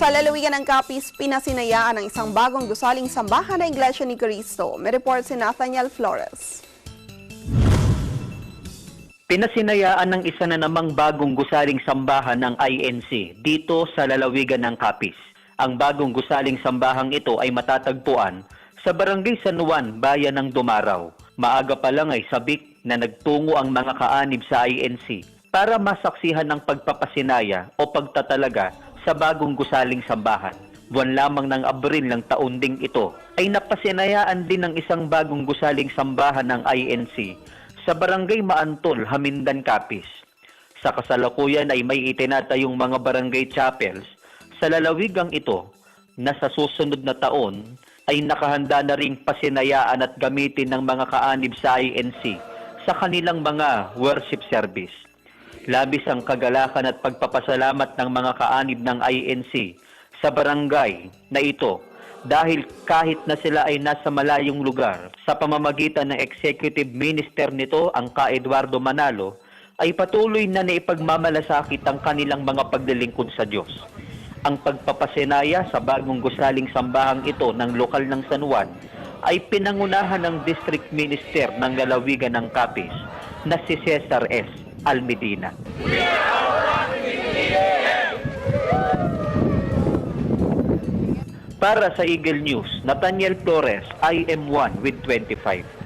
Sa lalawigan ng Capiz, pinasinayaan ng isang bagong gusaling sambahan na Iglesia ni Cristo. May report si Nathaniel Flores. Pinasinayaan ng isa na namang bagong gusaling sambahan ng INC dito sa lalawigan ng Capiz. Ang bagong gusaling sambahang ito ay matatagpuan sa Barangay San Juan, Bayan ng Dumaraw. Maaga pa lang ay sabik na nagtungo ang mga kaanib sa INC para masaksihan ng pagpapasinaya o pagtatalaga sa bagong gusaling sambahan. Buwan lamang ng Abril ng taon ding ito ay napasinayaan din ng isang bagong gusaling sambahan ng INC sa Barangay Maantol, Hamindan, Capiz. Sa kasalukuyan ay may itinatayong mga barangay chapels sa lalawigang ito na sa susunod na taon ay nakahanda na ring pasinayaan at gamitin ng mga kaanib sa INC sa kanilang mga worship service. Labis ang kagalakan at pagpapasalamat ng mga kaanib ng INC sa barangay na ito dahil kahit na sila ay nasa malayong lugar, sa pamamagitan ng executive minister nito, ang Ka Eduardo Manalo, ay patuloy na naipagmamalasakit ang kanilang mga paglilingkod sa Diyos. Ang pagpapasinaya sa bagong gusaling sambahang ito ng lokal ng San Juan ay pinangunahan ng district minister ng lalawigan ng Capiz na si Cesar S. Almedina. Para sa Eagle News, Nathaniel Flores, IM1 with 25.